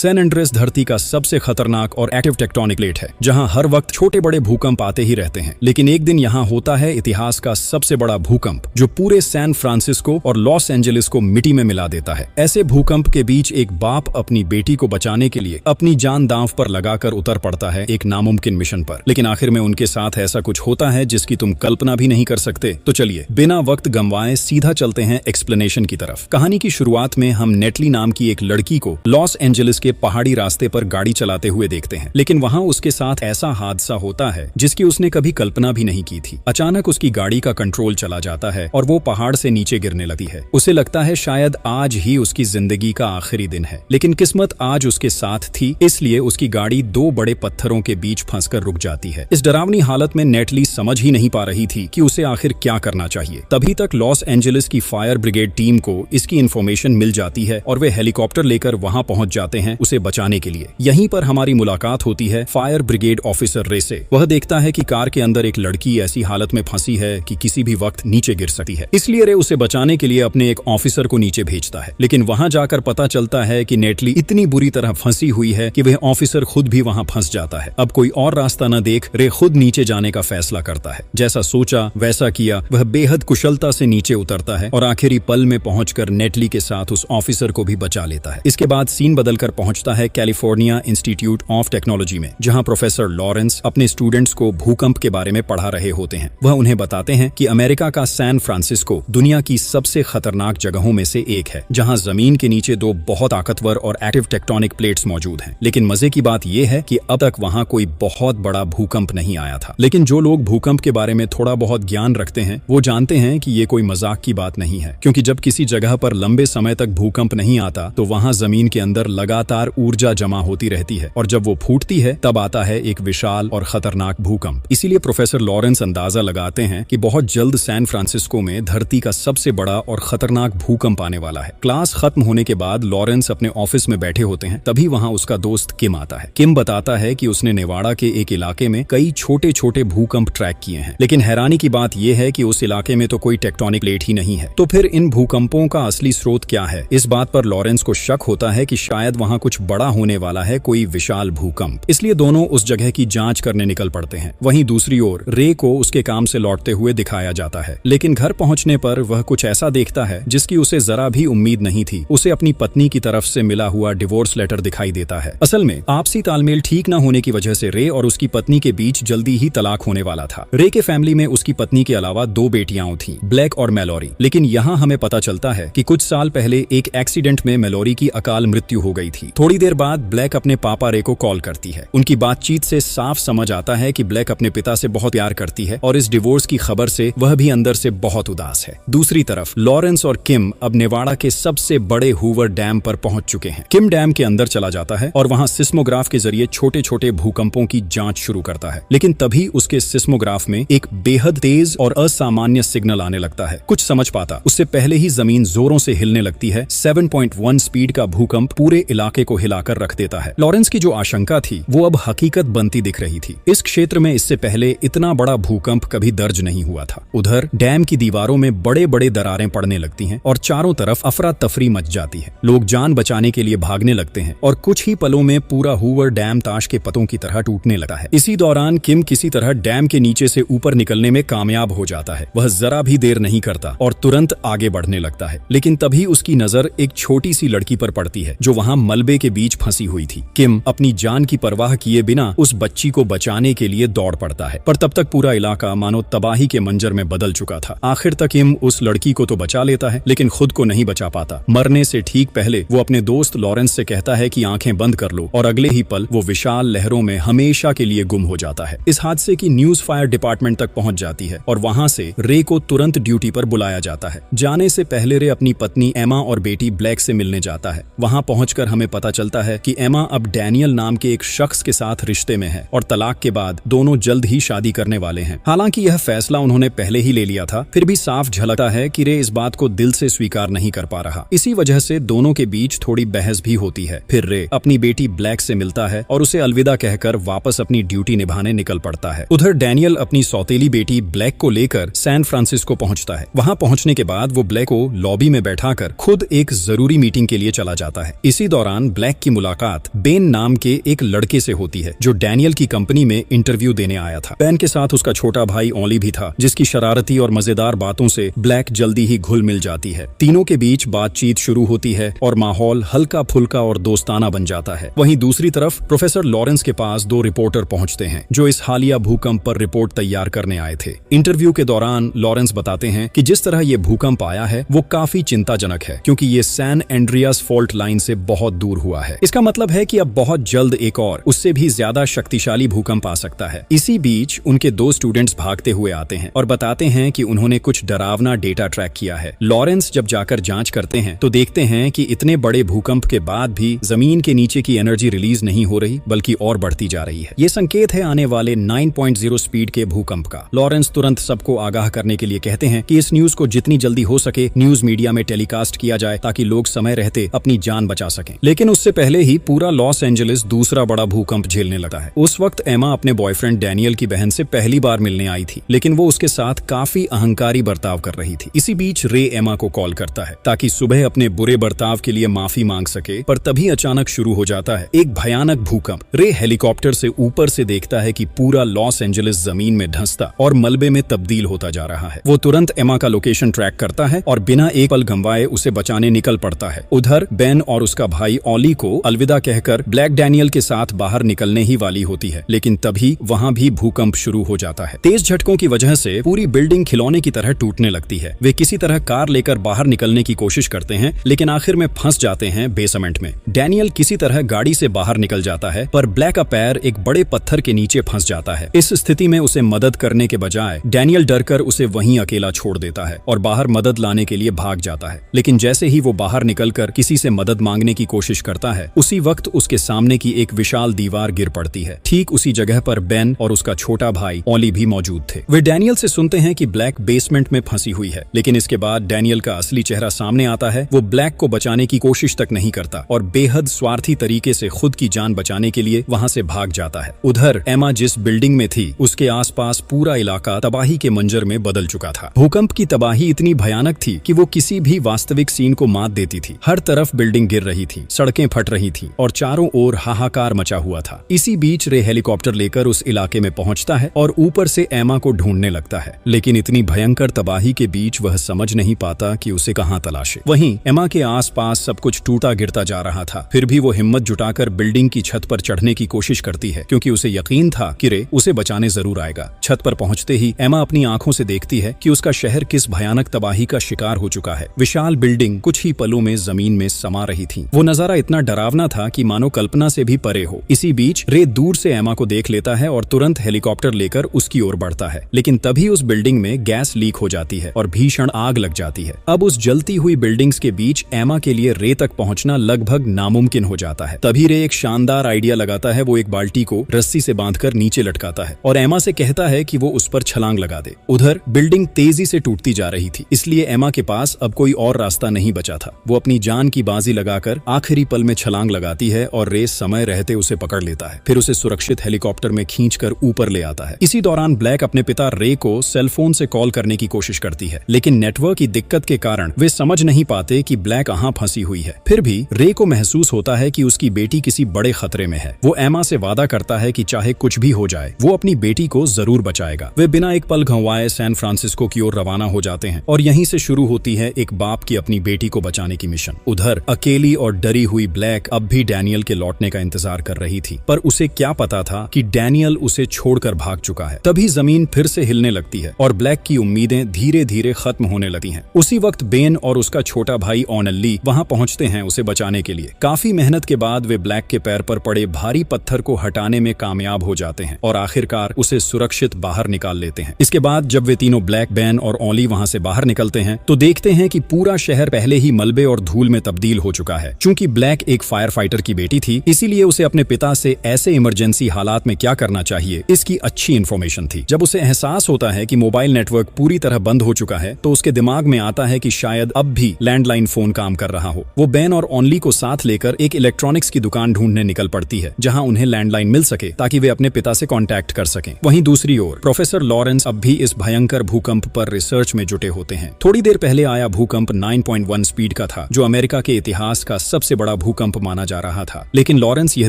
San Andreas धरती का सबसे खतरनाक और एक्टिव टेक्टोनिक प्लेट है, जहां हर वक्त छोटे बड़े भूकंप आते ही रहते हैं। लेकिन एक दिन यहां होता है इतिहास का सबसे बड़ा भूकंप, जो पूरे सैन फ्रांसिस्को और लॉस एंजलिस को मिट्टी में मिला देता है। ऐसे भूकंप के बीच एक बाप अपनी बेटी को बचाने के लिए अपनी जान दांव पर लगाकर उतर पड़ता है एक नामुमकिन मिशन पर। लेकिन आखिर में उनके साथ ऐसा कुछ होता है जिसकी तुम कल्पना भी नहीं कर सकते। तो चलिए बिना वक्त गंवाए सीधा चलते हैं एक्सप्लेनेशन की तरफ। कहानी की शुरुआत में हम नेटली नाम की एक लड़की को लॉस एंजलिस के पहाड़ी रास्ते पर गाड़ी चलाते हुए देखते हैं। लेकिन वहां उसके साथ ऐसा हादसा होता है जिसकी उसने कभी कल्पना भी नहीं की थी। अचानक उसकी गाड़ी का कंट्रोल चला जाता है और वो पहाड़ से नीचे गिरने लगती है। उसे लगता है शायद आज ही उसकी जिंदगी का आखिरी दिन है, लेकिन किस्मत आज उसके साथ थी, इसलिए उसकी गाड़ी दो बड़े पत्थरों के बीच फंसकर रुक जाती है। इस डरावनी हालत में नेटली समझ ही नहीं पा रही थी कि उसे आखिर क्या करना चाहिए। तभी तक लॉस एंजलिस की फायर ब्रिगेड टीम को इसकी इंफॉर्मेशन मिल जाती है और वे हेलीकॉप्टर लेकर वहां पहुंच जाते हैं उसे बचाने के लिए। यहीं पर हमारी मुलाकात होती है फायर ब्रिगेड ऑफिसर रे से। वह देखता है कि कार के अंदर एक लड़की ऐसी हालत में फंसी है कि किसी भी वक्त नीचे गिर सकती है, इसलिए रे उसे बचाने के लिए अपने एक ऑफिसर को नीचे भेजता है। लेकिन वहां जाकर पता चलता है कि नेटली इतनी बुरी तरह फंसी हुई है कि वह ऑफिसर खुद भी वहां फंस जाता है। अब कोई और रास्ता न देख रे खुद नीचे जाने का फैसला करता है। जैसा सोचा वैसा किया, वह बेहद कुशलता से नीचे उतरता है और आखिरी पल में पहुंचकर नेटली के साथ उस ऑफिसर को भी बचा लेता है। इसके बाद सीन बदलकर पहुंचता है कैलिफोर्निया इंस्टीट्यूट ऑफ टेक्नोलॉजी में, जहां प्रोफेसर लॉरेंस अपने स्टूडेंट्स को भूकंप के बारे में पढ़ा रहे होते हैं। वह उन्हें बताते हैं कि अमेरिका का सैन फ्रांसिस्को दुनिया की सबसे खतरनाक जगहों में से एक है, जहां जमीन के नीचे दो बहुत ताकतवर और एक्टिव टेक्टोनिक प्लेट्स मौजूद हैं। लेकिन मजे की बात यह है कि अब तक वहां कोई बहुत बड़ा भूकंप नहीं आया था। लेकिन जो लोग भूकंप के बारे में थोड़ा बहुत ज्ञान रखते हैं वो जानते हैं कि ये कोई मजाक की बात नहीं है, क्योंकि जब किसी जगह पर लंबे समय तक भूकंप नहीं आता तो वहां जमीन के अंदर लगातार ऊर्जा जमा होती रहती है और जब वो फूटती है तब आता है एक विशाल और खतरनाक भूकंप। इसीलिए प्रोफेसर लॉरेंस अंदाजा लगाते हैं कि बहुत जल्द सैन फ्रांसिस्को में धरती का सबसे बड़ा और खतरनाक भूकंप आने वाला है। क्लास खत्म होने के बाद लॉरेंस अपने ऑफिस में बैठे होते हैं, तभी वहां उसका दोस्त किम आता है। किम बताता है कि उसने नेवाडा के एक इलाके में कई छोटे छोटे भूकंप ट्रैक किए हैं, लेकिन हैरानी की बात यह है कि उस इलाके में तो कोई टेक्टोनिक प्लेट ही नहीं है। तो फिर इन भूकंपों का असली स्रोत क्या है? इस बात पर लॉरेंस को शक होता है कि शायद वहां कुछ बड़ा होने वाला है, कोई विशाल भूकंप। इसलिए दोनों उस जगह की जांच करने निकल पड़ते हैं। वहीं दूसरी ओर रे को उसके काम से लौटते हुए दिखाया जाता है, लेकिन घर पहुंचने पर वह कुछ ऐसा देखता है जिसकी उसे जरा भी उम्मीद नहीं थी। उसे अपनी पत्नी की तरफ से मिला हुआ डिवोर्स लेटर दिखाई देता है। असल में आपसी तालमेल ठीक न होने की वजह से रे और उसकी पत्नी के बीच जल्दी ही तलाक होने वाला था। रे के फैमिली में उसकी पत्नी के अलावा दो बेटियां थीं, ब्लैक और मैलोरी। लेकिन यहाँ हमें पता चलता है कि कुछ साल पहले एक एक्सीडेंट में मैलोरी की अकाल मृत्यु हो गई थी। थोड़ी देर बाद ब्लैक अपने पापा रे को कॉल करती है। उनकी बातचीत से साफ समझ आता है कि ब्लैक अपने पिता से बहुत प्यार करती है और इस डिवोर्स की खबर से वह भी अंदर से बहुत उदास है। दूसरी तरफ लॉरेंस और किम अब नेवाडा के सबसे बड़े हूवर डैम पर पहुंच चुके हैं। किम डैम के अंदर चला जाता है और वहां सिस्मोग्राफ के जरिए छोटे छोटे भूकंपों की जांच शुरू करता है। लेकिन तभी उसके सिस्मोग्राफ में एक बेहद तेज और असामान्य सिग्नल आने लगता है। कुछ समझ पाता उससे पहले ही जमीन जोरों से हिलने लगती है। 7.1 स्पीड का भूकंप पूरे इलाके को हिलाकर रख देता है। लॉरेंस की जो आशंका थी वो अब हकीकत बनती दिख रही थी। इस क्षेत्र में इससे पहले इतना बड़ा भूकंप कभी दर्ज नहीं हुआ था। उधर डैम की दीवारों में बड़े बड़े दरारें पड़ने लगती हैं और चारों तरफ अफरा तफरी मच जाती है। लोग जान बचाने के लिए भागने लगते हैं और कुछ ही पलों में पूरा हूवर डैम ताश के पत्तों की तरह टूटने लगता है। इसी दौरान किम किसी तरह डैम के नीचे से ऊपर निकलने में कामयाब हो जाता है। वह जरा भी देर नहीं करता और तुरंत आगे बढ़ने लगता है। लेकिन तभी उसकी नजर एक छोटी सी लड़की पर पड़ती है जो वहां मलबे के बीच फंसी हुई थी। किम अपनी जान की परवाह किए बिना उस बच्ची को बचाने के लिए दौड़ पड़ता है, पर तब तक पूरा इलाका मानो तबाही के मंजर में बदल चुका था। आखिर तक किम उस लड़की को तो बचा लेता है, लेकिन खुद को नहीं बचा पाता। मरने से ठीक पहले वो अपने दोस्त लॉरेंस से कहता है कि आंखें बंद कर लो, और अगले ही पल वो विशाल लहरों में हमेशा के लिए गुम हो जाता है। इस हादसे की न्यूज फायर डिपार्टमेंट तक पहुंच जाती है और वहां से रे को तुरंत ड्यूटी पर बुलाया जाता है। जाने से पहले रे अपनी पत्नी एमा और बेटी ब्लैक से मिलने जाता है। वहां पहुंचकर हमें पता चलता है कि एमा अब डैनियल नाम के एक शख्स के साथ रिश्ते में है और तलाक के बाद दोनों जल्द ही शादी करने वाले हैं। हालांकि यह फैसला उन्होंने पहले ही ले लिया था, फिर भी साफ झलकता है कि रे इस बात को दिल से स्वीकार नहीं कर पा रहा। इसी वजह से दोनों के बीच थोड़ी बहस भी होती है। फिर रे अपनी बेटी ब्लैक से मिलता है और उसे अलविदा कहकर वापस अपनी ड्यूटी निभाने निकल पड़ता है। उधर डैनियल अपनी सौतेली बेटी ब्लैक को लेकर सैन फ्रांसिस्को पहुंचता है। वहां पहुंचने के बाद वो ब्लैक को लॉबी में बैठाकर खुद एक जरूरी मीटिंग के लिए चला जाता है। इसी दौरान दौरान ब्लैक की मुलाकात बेन नाम के एक लड़के से होती है जो डैनियल की कंपनी में इंटरव्यू देने आया था। बेन के साथ उसका छोटा भाई ओली भी था, जिसकी शरारती और मजेदार बातों से ब्लैक जल्दी ही घुल मिल जाती है। तीनों के बीच बातचीत शुरू होती है और माहौल हल्का फुल्का और दोस्ताना बन जाता है। वहीं दूसरी तरफ प्रोफेसर लॉरेंस के पास दो रिपोर्टर पहुंचते हैं जो इस हालिया भूकंप पर रिपोर्ट तैयार करने आए थे। इंटरव्यू के दौरान लॉरेंस बताते हैं कि जिस तरह ये भूकंप आया है वो काफी चिंताजनक है, क्योंकि ये सैन एंड्रियास फॉल्ट लाइन से बहुत दूर हुआ है। इसका मतलब है कि अब बहुत जल्द एक और उससे भी ज्यादा शक्तिशाली भूकंप आ सकता है। इसी बीच उनके दो स्टूडेंट्स भागते हुए आते हैं और बताते हैं कि उन्होंने कुछ डरावना डेटा ट्रैक किया है। लॉरेंस जब जाकर जांच करते हैं तो देखते हैं कि इतने बड़े भूकंप के बाद भी जमीन के नीचे की एनर्जी रिलीज नहीं हो रही, बल्कि और बढ़ती जा रही है। ये संकेत है आने वाले 9.0 स्पीड के भूकंप का। लॉरेंस तुरंत सबको आगाह करने के लिए कहते हैं कि इस न्यूज को जितनी जल्दी हो सके न्यूज मीडिया में टेलीकास्ट किया जाए ताकि लोग समय रहते अपनी जान बचा सकें। लेकिन उससे पहले ही पूरा लॉस एंजलिस दूसरा बड़ा भूकंप झेलने लगा है। उस वक्त एमा अपने बॉयफ्रेंड डैनियल की बहन से पहली बार मिलने आई थी, लेकिन वो उसके साथ काफी अहंकारी बर्ताव कर रही थी। इसी बीच रे एमा को कॉल करता है ताकि सुबह अपने बुरे बर्ताव के लिए माफी मांग सके, पर तभी अचानक शुरू हो जाता है एक भयानक भूकंप। रे हेलीकॉप्टर से ऊपर से देखता है कि पूरा लॉस एंजलिस जमीन में धंसता और मलबे में तब्दील होता जा रहा है। वो तुरंत एमा का लोकेशन ट्रैक करता है और बिना एक पल गंवाए उसे बचाने निकल पड़ता है। उधर बेन और उसका भाई ओली को अलविदा कहकर ब्लैक डैनियल के साथ बाहर निकलने ही वाली होती है, लेकिन तभी वहां भी भूकंप शुरू हो जाता है। तेज झटकों की वजह से पूरी बिल्डिंग खिलौने की तरह टूटने लगती है। वे किसी तरह कार लेकर बाहर निकलने की कोशिश करते हैं, लेकिन आखिर में फंस जाते हैं बेसमेंट में। डैनियल किसी तरह गाड़ी से बाहर निकल जाता है, पर ब्लैक का पैर एक बड़े पत्थर के नीचे फंस जाता है। इस स्थिति में उसे मदद करने के बजाय डैनियल डरकर उसे वहीं अकेला छोड़ देता है और बाहर मदद लाने के लिए भाग जाता है। लेकिन जैसे ही वो बाहर निकलकर किसी से मदद मांगने की कोशिश करता है, उसी वक्त उसके सामने की एक विशाल दीवार गिर पड़ती है। ठीक उसी जगह पर बेन और उसका छोटा भाई ओली भी मौजूद थे। वे डैनियल से सुनते हैं कि ब्लैक बेसमेंट में फंसी हुई है, लेकिन इसके बाद डैनियल का असली चेहरा सामने आता है। वो ब्लैक को बचाने की कोशिश तक नहीं करता और बेहद स्वार्थी तरीके से खुद की जान बचाने के लिए वहां से भाग जाता है। उधर एमा जिस बिल्डिंग में थी उसके आसपास पूरा इलाका तबाही के मंजर में बदल चुका था। भूकंप की तबाही इतनी भयानक थी कि वो किसी भी वास्तविक सीन को मात देती थी। हर तरफ बिल्डिंग गिर रही थी, सड़कें फट रही थी और चारों ओर हाहाकार मचा हुआ था। इसी बीच रे हेलीकॉप्टर लेकर उस इलाके में पहुंचता है और ऊपर से एमा को ढूंढने लगता है, लेकिन इतनी भयंकर तबाही के बीच वह समझ नहीं पाता कि उसे कहां तलाशे। वहीं एमा के आसपास सब कुछ टूटा गिरता जा रहा था, फिर भी वो हिम्मत जुटाकर बिल्डिंग की छत पर चढ़ने की कोशिश करती है, क्योंकि उसे यकीन था कि रे उसे बचाने जरूर आएगा। छत पर पहुंचते ही एमा अपनी आंखों से देखती है कि उसका शहर किस भयानक तबाही का शिकार हो चुका है। विशाल बिल्डिंग कुछ ही पलों में जमीन में समा रही थी। वो नजारा इतना डरावना था कि मानो कल्पना से भी परे हो। इसी बीच रे दूर से एमा को देख लेता है और तुरंत हेलीकॉप्टर लेकर उसकी ओर बढ़ता है, लेकिन तभी उस बिल्डिंग में गैस लीक हो जाती है और भीषण आग लग जाती है। अब उस जलती हुई बिल्डिंग्स के बीच एमा के लिए रे तक पहुंचना लगभग नामुमकिन हो जाता है। तभी रे एक शानदार आइडिया लगाता है। वो एक बाल्टी को रस्सी से बांधकर नीचे लटकाता है और एमा से कहता है कि वो उस पर छलांग लगा दे। उधर बिल्डिंग तेजी से टूटती जा रही थी, इसलिए एमा के पास अब कोई और रास्ता नहीं बचा था। वो अपनी जान की बाजी लगाकर आखिरी पल में छलांग लगाती है और रे समय रहते उसे पकड़ लेता है। फिर उसे सुरक्षित हेलीकॉप्टर में खींचकर ऊपर ले आता है। इसी दौरान ब्लैक अपने पिता रे को सेलफोन से कॉल करने की कोशिश करती है, लेकिन नेटवर्क की दिक्कत के कारण वे समझ नहीं पाते कि ब्लैक कहां फंसी हुई है। फिर भी रे को महसूस होता है कि उसकी बेटी किसी बड़े खतरे में है। वो एमा से वादा करता है कि चाहे कुछ भी हो जाए वो अपनी बेटी को जरूर बचाएगा। वे बिना एक पल गंवाए सैन फ्रांसिस्को की ओर रवाना हो जाते हैं और यहीं से शुरू होती है एक बाप की अपनी बेटी को बचाने की मिशन। उधर अकेली और डरी हुई ब्लैक अब भी डैनियल के लौटने का इंतजार कर रही थी, पर उसे क्या पता था कि डैनियल उसे छोड़कर भाग चुका है। तभी जमीन फिर से हिलने लगती है और ब्लैक की उम्मीदें धीरे धीरे खत्म होने लगती हैं। उसी वक्त बेन और उसका छोटा भाई ओनली वहां पहुंचते हैं उसे बचाने के लिए। काफी मेहनत के बाद वे ब्लैक के पैर पर पड़े भारी पत्थर को हटाने में कामयाब हो जाते हैं और आखिरकार उसे सुरक्षित बाहर निकाल लेते हैं। इसके बाद जब वे तीनों ब्लैक, बेन और ओली वहां से बाहर निकलते हैं तो देखते हैं कि पूरा शहर पहले ही मलबे और धूल में तब्दील हो चुका है। चूंकि ब्लैक एक फायर फाइटर की बेटी थी, इसीलिए उसे अपने पिता से ऐसे इमरजेंसी हालात में क्या करना चाहिए इसकी अच्छी इंफॉर्मेशन थी। जब उसे एहसास होता है कि मोबाइल नेटवर्क पूरी तरह बंद हो चुका है तो उसके दिमाग में आता है कि शायद अब भी लैंडलाइन फोन काम कर रहा हो। वो बेन और ओनली को साथ लेकर एक इलेक्ट्रॉनिक्स की दुकान ढूंढने निकल पड़ती है जहां उन्हें लैंडलाइन मिल सके ताकि वे अपने पिता से कांटेक्ट कर सकें। वहीं दूसरी ओर प्रोफेसर लॉरेंस अब भी इस भयंकर भूकंप पर रिसर्च में जुटे होते हैं। थोड़ी देर पहले आया भूकंप 9.1 स्पीड का था जो अमेरिका के इतिहास का सबसे बड़ा भूकंप माना जा रहा था। लेकिन लॉरेंस यह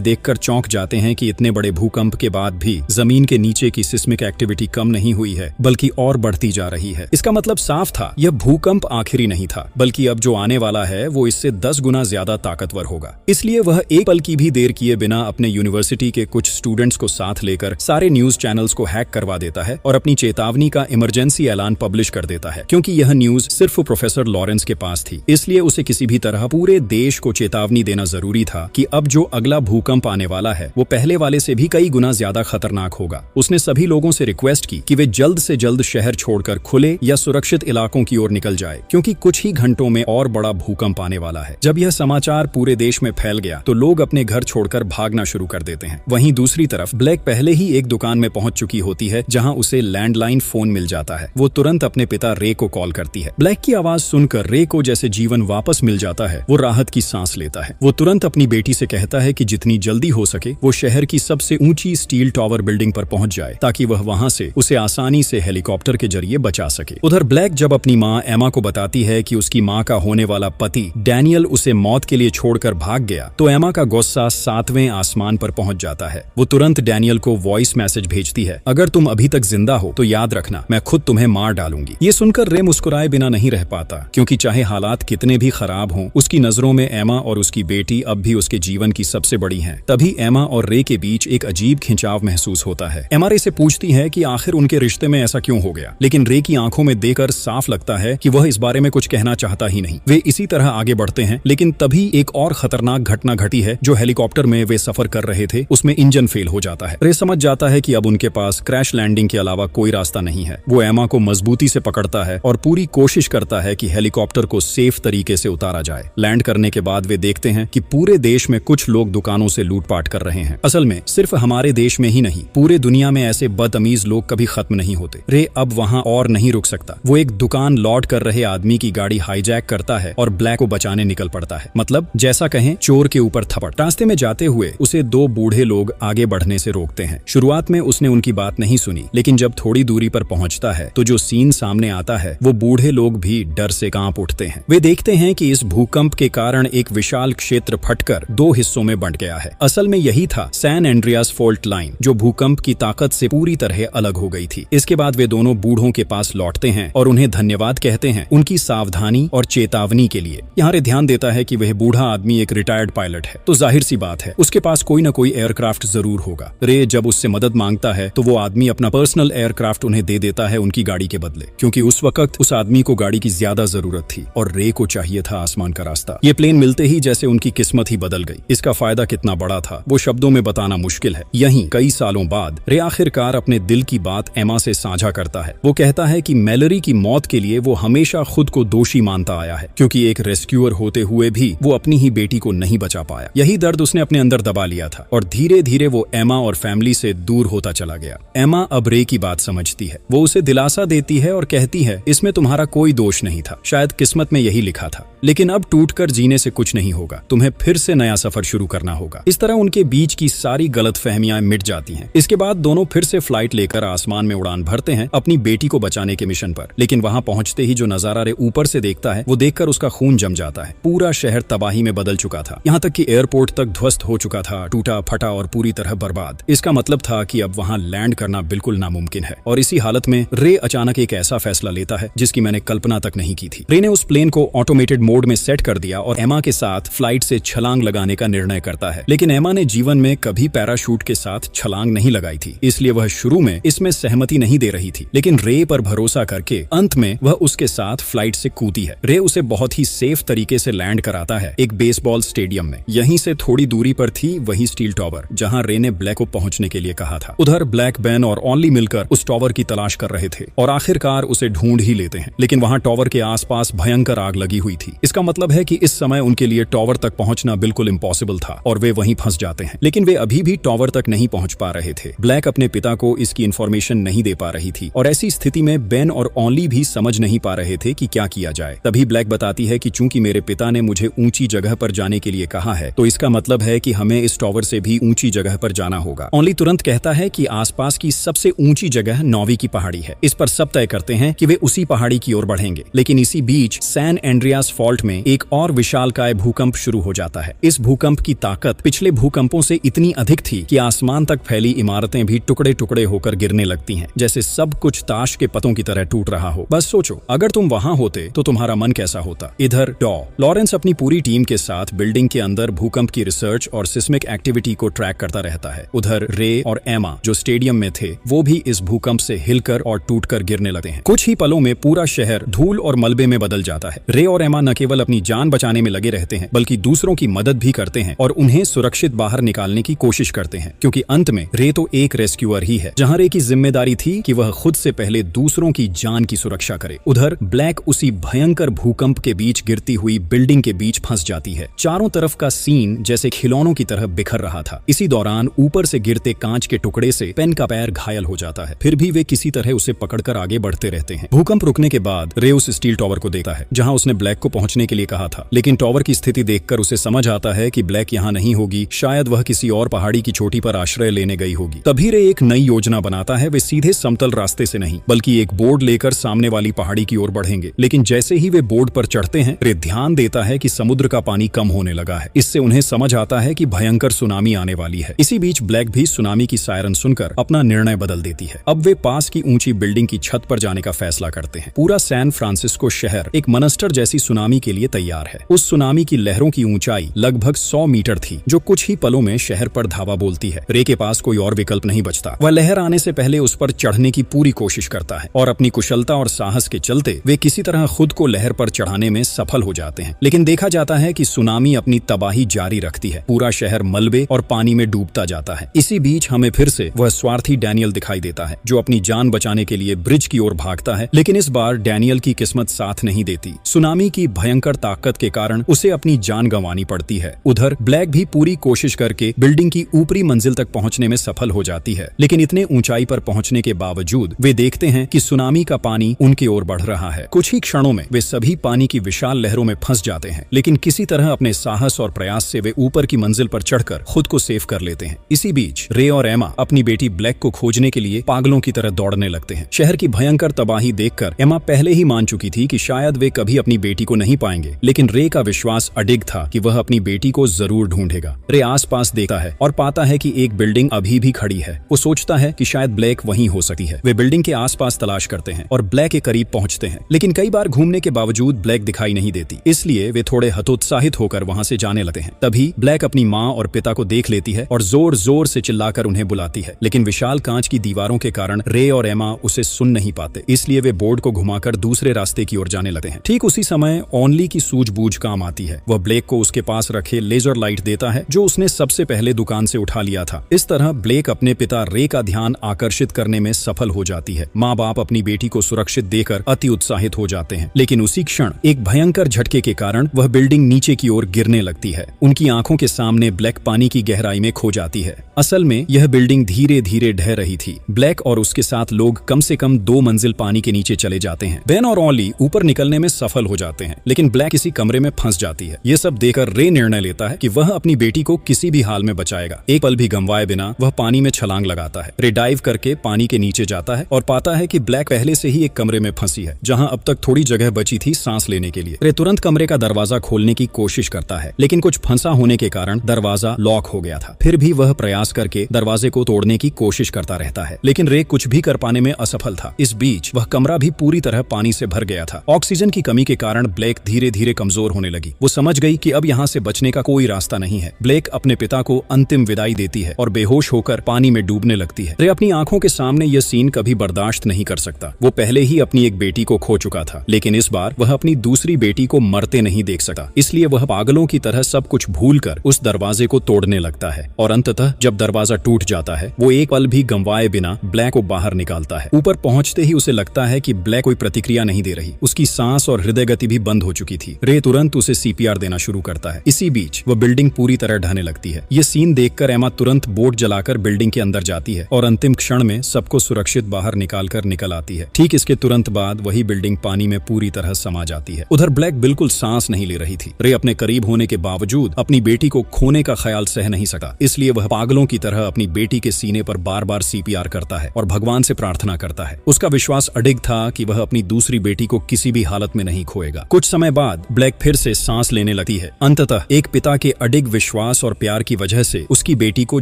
देखकर चौंक जाते हैं कि इतने बड़े भूकंप के बाद भी जमीन के नीचे की सिस्मिक एक्टिविटी कम नहीं हुई है, बल्कि और बढ़ती जा रही है। इसका मतलब साफ था, यह भूकंप आखिरी नहीं था, बल्कि अब जो आने वाला है वो इससे 10 गुना ज्यादा ताकतवर होगा। इसलिए वह एक पल की भी देर किए बिना अपने यूनिवर्सिटी के कुछ स्टूडेंट्स को साथ लेकर सारे न्यूज चैनल्स को हैक करवा देता है और अपनी चेतावनी का इमरजेंसी ऐलान पब्लिश कर देता है। क्योंकि यह न्यूज सिर्फ प्रोफेसर लॉरेंस के पास थी, इसलिए उसे किसी भी तरह पूरे देश को चेतावनी देना जरूरी था कि अब जो अगला भूकंप आने वाला है वो पहले वाले से भी कई गुना ज्यादा खतरनाक होगा। उसने सभी लोगों से रिक्वेस्ट की कि वे जल्द से जल्द शहर छोड़कर खुले या सुरक्षित इलाकों की ओर निकल जाए, क्योंकि कुछ ही घंटों में और बड़ा भूकंप आने वाला है। जब यह समाचार पूरे देश में फैल गया तो लोग अपने घर छोड़कर भागना शुरू कर देते हैं। वहीं दूसरी तरफ ब्लैक पहले ही एक दुकान में पहुंच चुकी होती है जहां उसे लैंडलाइन फोन मिल जाता है। वो तुरंत अपने पिता रे को कॉल करती है। ब्लैक की आवाज सुनकर रे को जैसे जीवन वापस मिल जाता है। वो राहत की सांस लेता है। वो तुरंत अपनी बेटी से कहता है कि जितनी जल्दी हो सके वो शहर की सबसे ऊंची स्टील टावर बिल्डिंग पर पहुंच जाए, ताकि वह वहां से उसे आसानी से हेलीकॉप्टर के जरिए बचा सके। उधर ब्लैक जब अपनी माँ एमा को बताती है कि उसकी माँ का होने वाला पति डैनियल उसे मौत के लिए छोड़कर भाग गया, तो एमा का गुस्सा 7वें आसमान पर पहुंच जाता है। वो तुरंत डैनियल को वॉइस मैसेज भेजती है, अगर तुम अभी तक जिंदा हो तो याद रखना मैं खुद तुम्हें मार डालूंगी। ये सुनकर रे मुस्कुराए बिना नहीं रह पाता, क्योंकि चाहे हालात कितने भी खराब हों, उसकी नजरों में एमा और उसकी बेटी अब भी उसके जीवन की सबसे बड़ी हैं। तभी एमा और रे के बीच एक अजीब खिंचाव महसूस होता है। एमा रे से पूछती है कि आखिर उनके रिश्ते में ऐसा क्यों हो गया, लेकिन रे की आंखों में देखकर साफ लगता है कि वह इस बारे में कुछ कहना चाहता ही नहीं। वे इसी तरह आगे बढ़ते हैं, लेकिन तभी एक और खतरनाक घटना घटी है। जो हेलीकॉप्टर में वे सफर कर रहे थे उसमें इंजन फेल हो जाता है। रे समझ जाता है कि अब उनके पास क्रैश लैंडिंग के अलावा कोई रास्ता नहीं है। वो एमा को मजबूती से पकड़ता है और पूरी कोशिश करता है कि हेलीकॉप्टर को सेफ तरीके से उतारा जाए। लैंड करने के बाद वे देखते हैं कि पूरे देश में कुछ लोग दुकानों से लूटपाट कर रहे हैं। असल में सिर्फ हमारे देश में ही नहीं, पूरे दुनिया में ऐसे बदतमीज लोग कभी खत्म नहीं होते। रे अब वहां और नहीं रुक सकता। वो एक दुकान लॉट कर रहे आदमी की गाड़ी हाईजैक करता है और ब्लैक को बचाने निकल पड़ता है। मतलब जैसा कहें चोर के ऊपर थप्पड़। रास्ते में जाते हुए उसे 2 बूढ़े लोग आगे बढ़ने से रोकते हैं। शुरुआत में उसने उनकी बात नहीं सुनी, लेकिन जब थोड़ी दूरी पर पहुंचता है तो जो सीन सामने आता है वो बूढ़े लोग भी डर से कांप उठते हैं। वे देखते हैं कि इस भूकंप के कारण एक विशाल क्षेत्र फटकर 2 हिस्सों में बंट गया है। असल में यही था सैन एंड्रियास फॉल्ट लाइन, जो भूकंप की ताकत से पूरी तरह अलग हो गई थी। इसके बाद वे दोनों बूढ़ों के पास लौटते हैं और उन्हें धन्यवाद कहते हैं उनकी सावधानी और चेतावनी के लिए। यहाँ रे ध्यान देता है कि वह बूढ़ा आदमी एक रिटायर्ड पायलट है, तो जाहिर सी बात है उसके पास कोई न कोई एयरक्राफ्ट जरूर होगा। रे जब उससे मदद मांगता है तो वो आदमी अपना पर्सनल एयरक्राफ्ट उन्हें दे देता है उनकी गाड़ी के बदले, क्योंकि उस वक्त उस आदमी को गाड़ी की ज्यादा जरूरत थी और रे को चाहिए था आसमान का रास्ता। ये प्लेन मिलते ही जैसे उनकी किस्मत ही बदल गई। इसका फायदा कितना बड़ा था वो शब्दों में बताना मुश्किल है। यहीं कई सालों बाद रे आखिरकार अपने दिल की बात एमा से साझा करता है। वो कहता है कि मैलोरी की मौत के लिए वो हमेशा खुद को दोषी मानता आया है, क्योंकि एक रेस्क्यूअर होते हुए भी वो अपनी ही बेटी को नहीं बचा पाया। यही दर्द उसने अपने अंदर दबा लिया था और धीरे धीरे वो एमा और फैमिली से दूर होता चला गया। एमा अब रे की बात समझती है। वो उसे दिलासा देती है और कहती है इसमें तुम्हारा कोई दोष नहीं था, शायद किस्मत में यही लिखा था, लेकिन अब टूटकर जीने से कुछ नहीं होगा, तुम्हें फिर से नया सफर शुरू करना होगा। इस तरह उनके बीच की सारी गलतफहमियां मिट जाती हैं। इसके बाद दोनों फिर से फ्लाइट लेकर आसमान में उड़ान भरते हैं अपनी बेटी को बचाने के मिशन पर। लेकिन वहां पहुंचते ही जो नजारा रे ऊपर से देखता है वो देखकर उसका खून जम जाता है। पूरा शहर तबाही में बदल चुका था, यहाँ तक कि एयरपोर्ट तक ध्वस्त हो चुका था, टूटा फटा और पूरी तरह बर्बाद। इसका मतलब था कि अब वहां लैंड करना बिल्कुल नामुमकिन है। और इसी हालत में रे अचानक एक ऐसा फैसला लेता है जिसकी मैंने कल्पना तक नहीं की थी। रे ने उस प्लेन को ऑटोमेटेड मोड में सेट कर दिया और एमा के साथ फ्लाइट से छलांग लगाने का निर्णय करता है। लेकिन एमा ने जीवन में कभी पैराशूट के साथ छलांग नहीं लगाई थी, इसलिए वह शुरू में इसमें सहमति नहीं दे रही थी। लेकिन रे पर भरोसा करके अंत में वह उसके साथ फ्लाइट से कूदी है। रे उसे बहुत ही सेफ तरीके से लैंड कराता है एक बेसबॉल स्टेडियम में। यहीं से थोड़ी दूरी पर थी वही स्टील टावर जहां रे ने ब्लैक को पहुंचने के लिए कहा था। उधर ब्लैक, बेन और ऑनली मिलकर उस टावर की तलाश कर रहे थे और आखिरकार उसे ढूंढ ही लेते हैं। लेकिन वहां टावर के आसपास भयंकर आग लगी हुई थी। इसका मतलब है कि इस समय उनके लिए टावर तक पहुंचना बिल्कुल इम्पॉसिबल था और वे वहीं फंस जाते हैं। लेकिन वे अभी भी टावर तक नहीं पहुंच पा रहे थे। ब्लैक अपने पिता को इसकी इंफॉर्मेशन नहीं दे पा रही थी और ऐसी स्थिति में बेन और ऑनली भी समझ नहीं पा रहे थे कि क्या किया जाए। तभी ब्लैक बताती है कि चूंकि मेरे पिता ने मुझे ऊंची जगह पर जाने के लिए कहा है तो इसका मतलब है कि हमें इस टावर से भी ऊंची जगह पर जाना होगा। ऑनली तुरंत कहता है कि आसपास की सबसे ऊंची जगह नौवी की पहाड़ी है। इस पर सब तय करते हैं कि वे उसी पहाड़ी की ओर बढ़ेंगे। लेकिन इसी बीच सैन एंड्रियास फॉल्ट में एक और विशालकाय भूकंप शुरू हो जाता है। इस भूकंप की ताकत पिछले भूकंपों से इतनी अधिक थी कि आसमान तक फैली इमारतें भी टुकड़े टुकड़े होकर गिरने लगती हैं, जैसे सब कुछ ताश के पत्तों की तरह टूट रहा हो। बस सोचो, अगर तुम वहां होते तो तुम्हारा मन कैसा होता। इधर लॉरेंस अपनी पूरी टीम के साथ बिल्डिंग के अंदर भूकंप की रिसर्च और सिस्मिक एक्टिविटी को ट्रैक करता रहता है। उधर रे और एमा जो स्टेडियम में थे, वो भी इस भूकंप से हिलकर और टूटकर गिरने लगते हैं। कुछ ही पलों में पूरा शहर धूल और मलबे में बदल जाता है। रे और एमा न केवल अपनी जान बचाने में लगे रहते हैं, बल्कि दूसरों की मदद भी करते हैं और उन्हें सुरक्षित बाहर निकालने की कोशिश करते हैं, क्योंकि अंत में रे तो एक रेस्क्यूअर ही है, जहां रे की जिम्मेदारी थी कि वह खुद से पहले दूसरों की जान की सुरक्षा करे। उधर ब्लैक उसी भयंकर भूकंप के बीच गिरती हुई बिल्डिंग के बीच फंस जाती है। चारों तरफ का सीन जैसे खिलौनों की तरह बिखर रहा था। इसी दौरान ऊपर से गिरते कांच के टुकड़े से पेन का पैर घायल हो जाता है, फिर भी वे किसी तरह उसे पकड़कर आगे बढ़ते रहते हैं। भूकंप रुकने के बाद रे उस स्टील टॉवर को देखता है जहां उसने ब्लैक को पहुंचने के लिए कहा था, लेकिन टॉवर की स्थिति देखकर उसे समझ आता है कि ब्लैक यहां नहीं होगी, शायद वह किसी और पहाड़ी की चोटी पर आश्रय लेने गई होगी। तभी रे एक नई योजना बनाता है। वे सीधे समतल रास्ते से नहीं, बल्कि एक बोर्ड लेकर सामने वाली पहाड़ी की ओर बढ़ेंगे। लेकिन जैसे ही वे बोर्ड पर चढ़ते हैं, रे ध्यान देता है कि समुद्र का पानी कम होने लगा है। इससे उन्हें समझ आता है कि भयंकर सुनामी आने वाली है। इसी बीच ब्लैक भी सुनामी की सायरन सुनकर अपना निर्णय बदल देती है। अब वे पास की ऊंची बिल्डिंग की छत पर जाने का फैसला करते हैं। पूरा सैन फ्रांसिस्को शहर एक मनस्टर जैसी सुनामी के लिए तैयार है। उस सुनामी की लहरों की ऊंचाई लगभग 100 मीटर थी, जो कुछ ही पलों में शहर पर धावा बोलती है। रे के पास कोई और विकल्प नहीं बचता। वह लहर आने से पहले उस पर चढ़ने की पूरी कोशिश करता है और अपनी कुशलता और साहस के चलते वे किसी तरह खुद को लहर पर चढ़ाने में सफल हो जाते हैं। लेकिन देखा जाता है कि सुनामी अपनी तबाही जारी रखती है। पूरा शहर मलबे और पानी में डूबता जाता है। इसी बीच हमें फिर से वह स्वार्थी डैनियल दिखाई देता है, जो अपनी जान बचाने के लिए ब्रिज की ओर भागता है। लेकिन इस बार डैनियल की किस्मत साथ नहीं देती। सुनामी की भयंकर ताकत के कारण उसे अपनी जान गंवानी पड़ती है। उधर ब्लैक भी पूरी कोशिश करके बिल्डिंग की ऊपरी मंजिल तक पहुंचने में सफल हो जाती है, लेकिन इतने ऊंचाई पर पहुंचने के बावजूद वे देखते हैं कि सुनामी का पानी उनकी ओर बढ़ रहा है। कुछ ही क्षणों में वे सभी पानी की विशाल लहरों में फंस जाते हैं, लेकिन किसी तरह अपने साहस और प्रयास से वे ऊपर की मंजिल पर चढ़कर खुद को सेव कर लेते हैं। इसी बीच रे और एमा अपनी बेटी ब्लैक को खोजने के लिए पागलों की तरह दौड़ने लगते हैं। शहर की भयंकर तबाही देखकर एमा पहले ही मान चुकी थी कि शायद वे कभी अपनी बेटी को नहीं पाएंगे, लेकिन रे का विश्वास अडिग था कि वह अपनी बेटी को जरूर ढूंढेगा। रे आसपास देखता है और पाता है कि एक बिल्डिंग अभी भी खड़ी है। वो सोचता है कि शायद ब्लैक वहीं हो सकती है। वे बिल्डिंग के आसपास तलाश करते हैं और ब्लैक के करीब पहुंचते हैं, लेकिन कई बार घूमने के बावजूद ब्लैक दिखाई नहीं देती। इसलिए वे थोड़े हतोत्साहित होकर वहां से जाने लगते हैं। तभी ब्लैक अपनी माँ और पिता को देख लेती है और जोर जोर से चिल्लाकर उन्हें बुलाती है, लेकिन विशाल कांच की दीवारों के कारण रे और एमा उसे सुन नहीं पाते। इसलिए वे बोर्ड को घुमाकर दूसरे रास्ते की ओर जाने लगते हैं। ठीक उसी समय ओनली की सूझबूझ काम आती है। वह ब्लैक को उसके पास रखे लेजर लाइट देता है, जो उसने सबसे पहले दुकान से उठा लिया था। इस तरह ब्लैक अपने पिता रे का ध्यान आकर्षित करने में सफल हो जाती है। माँ बाप अपनी बेटी को सुरक्षित देकर अति उत्साहित हो जाते हैं, लेकिन उसी क्षण एक भयंकर झटके के कारण वह बिल्डिंग नीचे की ओर गिरने लगती है। उनकी आंखों के सामने ब्लैक पानी की गहराई में खो जाती है। असल में यह बिल्डिंग धीरे धीरे ढह रही थी। ब्लैक और उसके साथ लोग कम से कम 2 मंजिल पानी के नीचे चले जाते हैं। बेन और ओनली ऊपर निकलने में सफल हो जाते हैं, लेकिन ब्लैक किसी कमरे में फंस जाती है। ये सब देखकर रे निर्णय लेता है कि वह अपनी बेटी को किसी भी हाल में बचाएगा। एक पल भी गंवाए बिना वह पानी में छलांग लगाता है। रे डाइव करके पानी के नीचे जाता है और पाता है कि ब्लैक पहले से ही एक कमरे में फंसी है, जहां अब तक थोड़ी जगह बची थी सांस लेने के लिए। रे तुरंत कमरे का दरवाजा खोलने की कोशिश करता है, लेकिन कुछ फंसा होने के कारण दरवाजा लॉक हो गया था। फिर भी वह प्रयास करके दरवाजे को तोड़ने की कोशिश करता रहता है, लेकिन रे कुछ भी कर पाने में असफल था। इस बीच वह कमरा भी पूरी तरह पानी से भर गया था। ऑक्सीजन की कमी के कारण ब्लैक धीरे धीरे कमजोर होने लगी। वो समझ गई कि अब यहाँ से बचने का कोई रास्ता नहीं है। ब्लैक अपने पिता को अंतिम विदाई देती है और बेहोश होकर पानी में डूबने लगती है। रे अपनी आंखों के सामने यह सीन कभी बर्दाश्त नहीं कर सकता। वो पहले ही अपनी एक बेटी को खो चुका था, लेकिन इस बार वह अपनी दूसरी बेटी को मरते नहीं देख सका। इसलिए वह पागलों की तरह सब कुछ भूलकर उस दरवाजे को तोड़ने लगता है और अंततः जब दरवाजा टूट जाता है, वो एक पल भी गंवाए बिना ब्लैक को बाहर निकालता है। ऊपर पहुंचते ही उसे लगता है कि ब्लैक कोई प्रतिक्रिया नहीं दे रही। उसकी सांस और हृदय गति भी बंद हो चुकी थी। रे तुरंत उसे सीपीआर देना शुरू करता है। इसी बीच वह बिल्डिंग पूरी तरह ढहने लगती है। ये सीन देखकर एमा तुरंत बोर्ड जलाकर बिल्डिंग के अंदर जाती है और अंतिम क्षण में सबको सुरक्षित बाहर निकल आती है। ठीक इसके तुरंत बाद वही बिल्डिंग पानी में पूरी तरह समा जाती है। उधर ब्लैक बिल्कुल सांस नहीं ले रही थी। रे अपने करीब होने के बावजूद अपनी बेटी को खोने का ख्याल सह नहीं सका, इसलिए वह पागलों की तरह अपनी बेटी के सीने पर बार बार सीपीआर करता है और भगवान से प्रार्थना करता है। उसका विश्वास अडिग था कि वह अपनी दूसरी बेटी को किसी भी हालत में नहीं खोएगा। कुछ समय बाद ब्लैक फिर से सांस लेने लगती है। अंततः एक पिता के अडिग विश्वास और प्यार की वजह से उसकी बेटी को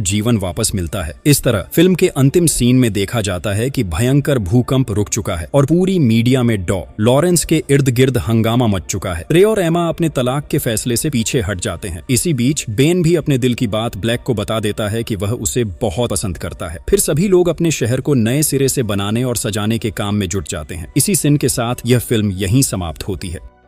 जीवन वापस मिलता है। इस तरह फिल्म के अंतिम सीन में देखा जाता है कि भयंकर भूकंप रुक चुका है और पूरी मीडिया में लॉरेंस के इर्द गिर्द हंगामा मच चुका है। रे और एमा अपने तलाक के फैसले से पीछे हट जाते हैं। इसी बीच बेन भी अपने दिल की बात ब्लैक को बता देता है कि वह उसे बहुत पसंद करता है। फिर सभी लोग अपने शहर को नए सिरे से बनाने और सजाने के काम में जुट जाते हैं। इसी सीन के साथ यह फिल्म यहीं समाप्त होती है।